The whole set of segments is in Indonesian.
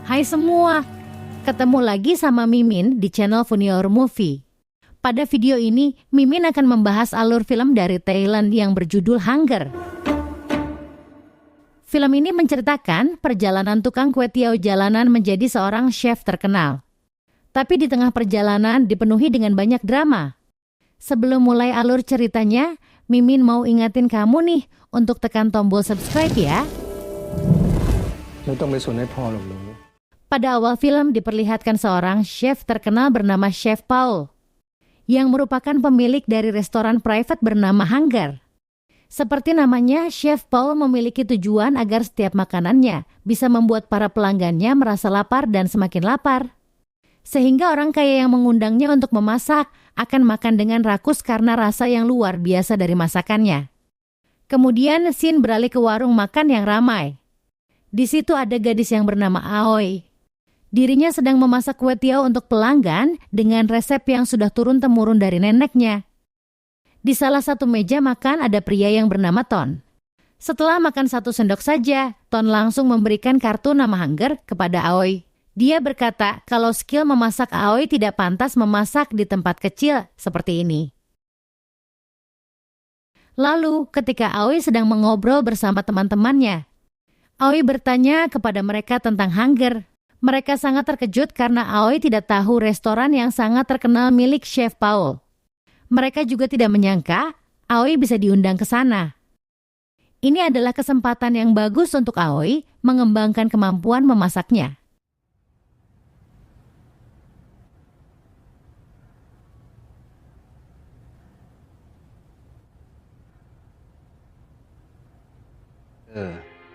Hai semua, ketemu lagi sama Mimin di channel Funny Movie. Pada video ini, Mimin akan membahas alur film dari Thailand yang berjudul Hunger. Film ini menceritakan perjalanan tukang kue tiaw jalanan menjadi seorang chef terkenal. Tapi di tengah perjalanan dipenuhi dengan banyak drama. Sebelum mulai alur ceritanya, Mimin mau ingatin kamu nih untuk tekan tombol subscribe ya. Pada awal film diperlihatkan seorang chef terkenal bernama Chef Paul, yang merupakan pemilik dari restoran private bernama Hunger. Seperti namanya, Chef Paul memiliki tujuan agar setiap makanannya bisa membuat para pelanggannya merasa lapar dan semakin lapar. Sehingga orang kaya yang mengundangnya untuk memasak akan makan dengan rakus karena rasa yang luar biasa dari masakannya. Kemudian scene beralih ke warung makan yang ramai. Di situ ada gadis yang bernama Aoi. Dirinya sedang memasak kue tiaw untuk pelanggan dengan resep yang sudah turun-temurun dari neneknya. Di salah satu meja makan ada pria yang bernama Ton. Setelah makan 1 sendok saja, Ton langsung memberikan kartu nama Hunger kepada Aoi. Dia berkata kalau skill memasak Aoi tidak pantas memasak di tempat kecil seperti ini. Lalu, ketika Aoi sedang mengobrol bersama teman-temannya, Aoi bertanya kepada mereka tentang Hunger. Mereka sangat terkejut karena Aoi tidak tahu restoran yang sangat terkenal milik Chef Paul. Mereka juga tidak menyangka Aoi bisa diundang ke sana. Ini adalah kesempatan yang bagus untuk Aoi mengembangkan kemampuan memasaknya.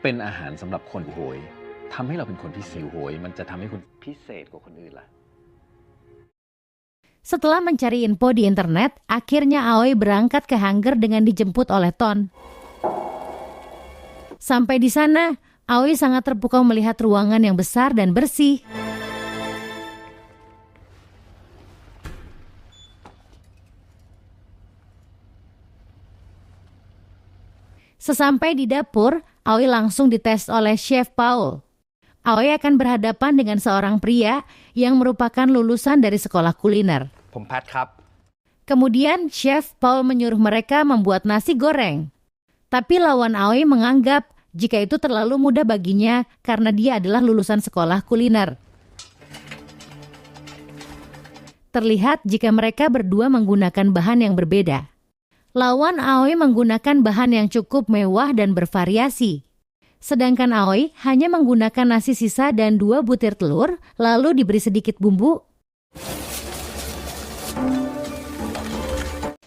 เป็นอาหารสำหรับคนโหยทำให้เราเป็นคนที่หิวโหยมันจะทำให้คุณพิเศษกว่าคนอื่นล่ะ Setelah mencari info di internet, akhirnya Aoi berangkat ke Hunger dengan dijemput oleh Ton. Sampai di sana, Aoi sangat terpukau melihat ruangan yang besar dan bersih. Sesampai di dapur, Aoi langsung dites oleh Chef Paul. Aoi akan berhadapan dengan seorang pria yang merupakan lulusan dari sekolah kuliner. Kemudian Chef Paul menyuruh mereka membuat nasi goreng. Tapi lawan Aoi menganggap jika itu terlalu mudah baginya karena dia adalah lulusan sekolah kuliner. Terlihat jika mereka berdua menggunakan bahan yang berbeda. Lawan Aoi menggunakan bahan yang cukup mewah dan bervariasi. Sedangkan Aoi hanya menggunakan nasi sisa dan 2 butir telur, lalu diberi sedikit bumbu.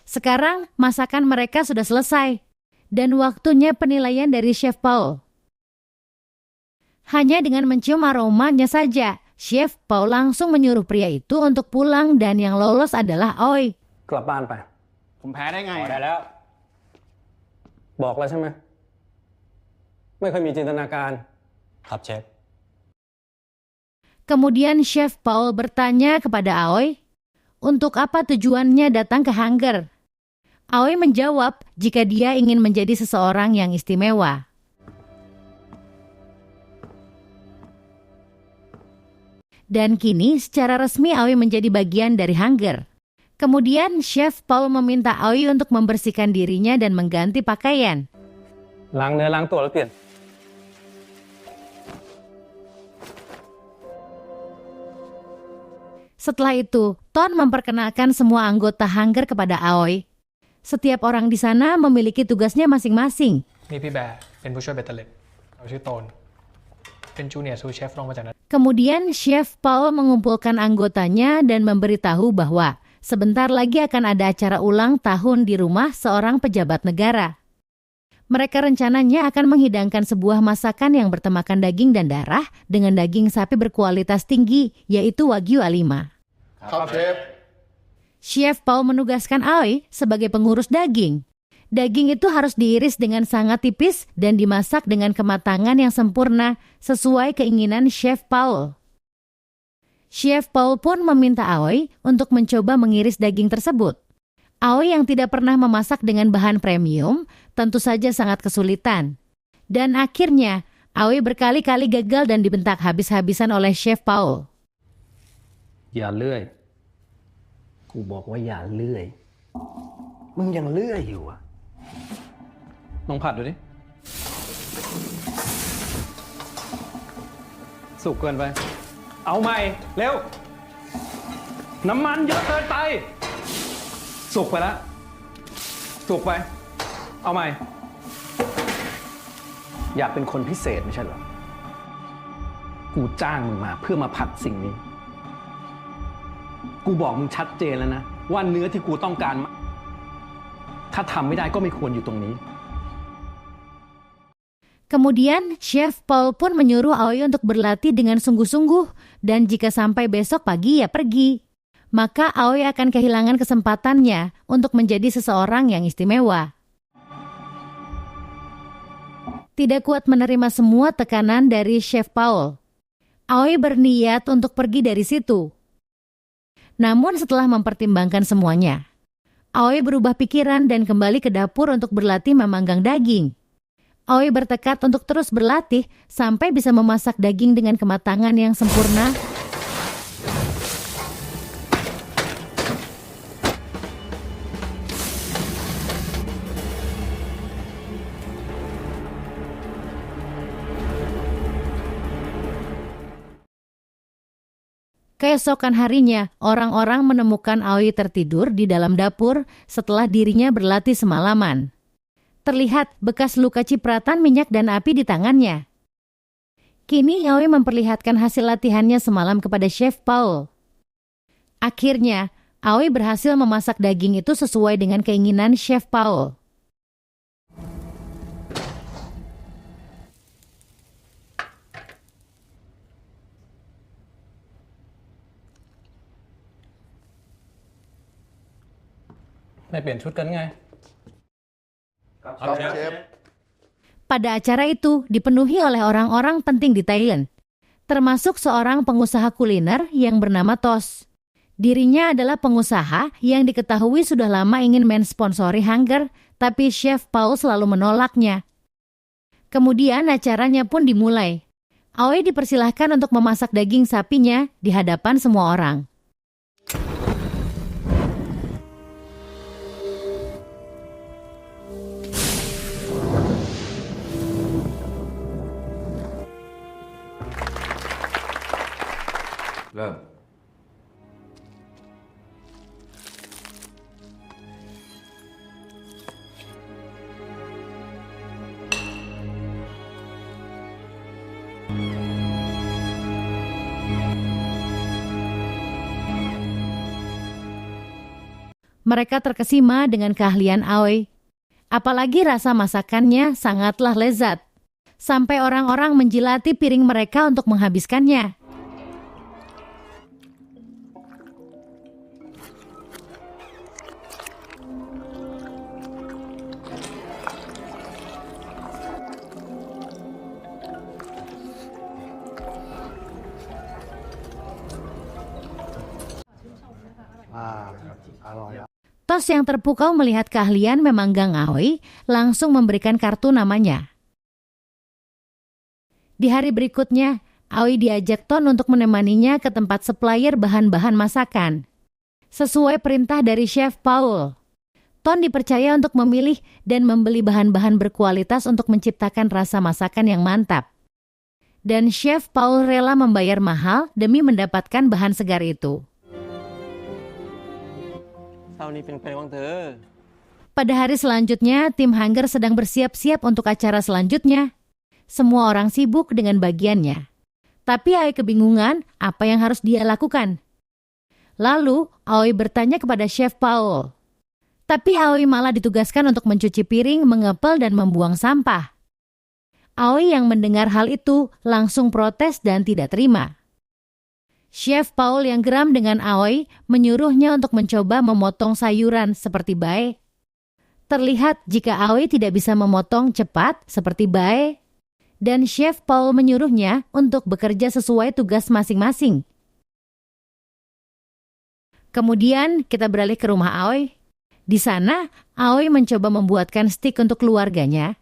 Sekarang masakan mereka sudah selesai, dan waktunya penilaian dari Chef Paul. Hanya dengan mencium aromanya saja, Chef Paul langsung menyuruh pria itu untuk pulang dan yang lolos adalah Aoi. กลับบ้านไปผมแพ้ได้ไงได้แล้วบอกแล้วใช่ไหมไม่เคยมีจินตนาการครับเชฟ Kemudian Chef Paul bertanya kepada Aoi, untuk apa tujuannya datang ke Hunger? Aoi menjawab jika dia ingin menjadi seseorang yang istimewa. Dan kini secara resmi Aoi menjadi bagian dari Hunger. Kemudian Chef Paul meminta Aoi untuk membersihkan dirinya dan mengganti pakaian. ล้างเนื้อล้างตัวแล้วเปลี่ยน Setelah itu, Ton memperkenalkan semua anggota Hunger kepada Aoi. Setiap orang di sana memiliki tugasnya masing-masing. นี่พี่แบร์เป็นผู้ช่วยเบตเตอร์เล็ตเราชื่อโตนเป็นจูเนียร์ซูเชฟลงมาจากนั้น Kemudian Chef Paul mengumpulkan anggotanya dan memberitahu bahwa sebentar lagi akan ada acara ulang tahun di rumah seorang pejabat negara. Mereka rencananya akan menghidangkan sebuah masakan yang bertemakan daging dan darah dengan daging sapi berkualitas tinggi, yaitu Wagyu A5. Chef Paul menugaskan Aoi sebagai pengurus daging. Daging itu harus diiris dengan sangat tipis dan dimasak dengan kematangan yang sempurna sesuai keinginan Chef Paul. Chef Paul pun meminta Aoi untuk mencoba mengiris daging tersebut. Aoi yang tidak pernah memasak dengan bahan premium tentu saja sangat kesulitan. Dan akhirnya Aoi berkali-kali gagal dan dibentak habis-habisan oleh Chef Paul. อย่าเลื่อย กูบอกว่าอย่าเลื่อย มึงยังเลื่อยอยู่อะลองผัดดูดิ สุกเกินไป เอาใหม่ เร็ว น้ำมันเยอะเกินไป สุกไปแล้ว สุกไป เอาใหม่ อยากเป็นคนพิเศษไม่ใช่เหรอ กูจ้างมึงมาเพื่อมาผัดสิ่งนี้ กูบอกมึงชัดเจนแล้วนะว่าเนื้อที่กูต้องการ ถ้าทำไม่ได้ก็ไม่ควรอยู่ตรงนี้ Kemudian, Chef Paul pun menyuruh Aoi untuk berlatih dengan sungguh-sungguh dan jika sampai besok pagi ya pergi. Maka Aoi akan kehilangan kesempatannya untuk menjadi seseorang yang istimewa. Tidak kuat menerima semua tekanan dari Chef Paul, Aoi berniat untuk pergi dari situ. Namun setelah mempertimbangkan semuanya, Aoi berubah pikiran dan kembali ke dapur untuk berlatih memanggang daging. Aoi bertekad untuk terus berlatih sampai bisa memasak daging dengan kematangan yang sempurna. Keesokan harinya, orang-orang menemukan Aoi tertidur di dalam dapur setelah dirinya berlatih semalaman. Terlihat bekas luka cipratan minyak dan api di tangannya. Kini Aoi memperlihatkan hasil latihannya semalam kepada Chef Paul. Akhirnya, Aoi berhasil memasak daging itu sesuai dengan keinginan Chef Paul. Mày pliển chút cân ngay. Pada acara itu dipenuhi oleh orang-orang penting di Thailand, termasuk seorang pengusaha kuliner yang bernama Tos. Dirinya adalah pengusaha yang diketahui sudah lama ingin mensponsori Hunger, tapi Chef Paul selalu menolaknya. Kemudian acaranya pun dimulai. Aoi dipersilahkan untuk memasak daging sapinya di hadapan semua orang. Mereka terkesima dengan keahlian Aoi. Apalagi rasa masakannya sangatlah lezat. Sampai orang-orang menjilati piring mereka untuk menghabiskannya. Tos yang terpukau melihat keahlian memanggang Aoi langsung memberikan kartu namanya. Di hari berikutnya, Aoi diajak Ton untuk menemaninya ke tempat supplier bahan-bahan masakan. Sesuai perintah dari Chef Paul, Ton dipercaya untuk memilih dan membeli bahan-bahan berkualitas untuk menciptakan rasa masakan yang mantap. Dan Chef Paul rela membayar mahal demi mendapatkan bahan segar itu. Pada hari selanjutnya, tim Hunger sedang bersiap-siap untuk acara selanjutnya. Semua orang sibuk dengan bagiannya. Tapi Aoi kebingungan apa yang harus dia lakukan. Lalu, Aoi bertanya kepada Chef Paul. Tapi Aoi malah ditugaskan untuk mencuci piring, mengepel, dan membuang sampah. Aoi yang mendengar hal itu langsung protes dan tidak terima. Chef Paul yang geram dengan Aoi menyuruhnya untuk mencoba memotong sayuran seperti bae. Terlihat jika Aoi tidak bisa memotong cepat seperti bae, dan Chef Paul menyuruhnya untuk bekerja sesuai tugas masing-masing. Kemudian kita beralih ke rumah Aoi. Di sana, Aoi mencoba membuatkan stik untuk keluarganya.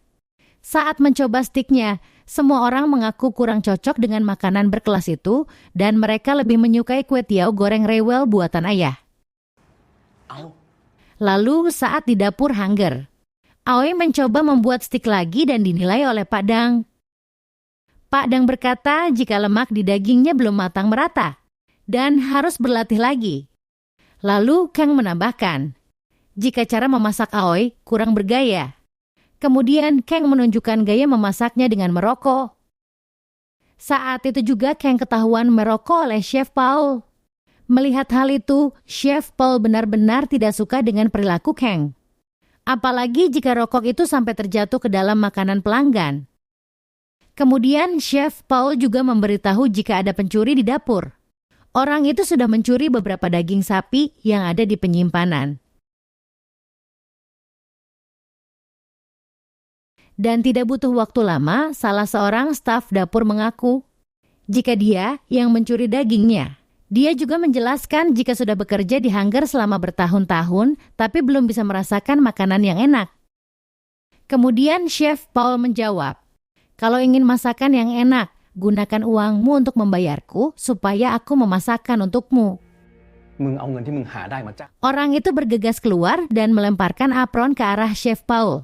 Saat mencoba stiknya, Semua orang mengaku kurang cocok dengan makanan berkelas itu dan mereka lebih menyukai kue tiaw goreng rewel buatan ayah. เอา Lalu saat di dapur Hangger, Aoi mencoba membuat stik lagi dan dinilai oleh Pak Dang. Pak Dang berkata jika lemak di dagingnya belum matang merata dan harus berlatih lagi. Lalu Kang menambahkan, jika cara memasak Aoi kurang bergaya. Kemudian Kang menunjukkan gaya memasaknya dengan merokok. Saat itu juga Kang ketahuan merokok oleh Chef Paul. Melihat hal itu, Chef Paul benar-benar tidak suka dengan perilaku Kang. Apalagi jika rokok itu sampai terjatuh ke dalam makanan pelanggan. Kemudian Chef Paul juga memberitahu jika ada pencuri di dapur. Orang itu sudah mencuri beberapa daging sapi yang ada di penyimpanan. Dan tidak butuh waktu lama, salah seorang staf dapur mengaku jika dia yang mencuri dagingnya. Dia juga menjelaskan jika sudah bekerja di Hangger selama bertahun-tahun, tapi belum bisa merasakan makanan yang enak. Kemudian Chef Paul menjawab, kalau ingin masakan yang enak, gunakan uangmu untuk membayarku supaya aku memasakkan untukmu. มึงเอาเงินที่มึงหาได้มาจ้าง Orang itu bergegas keluar dan melemparkan apron ke arah Chef Paul.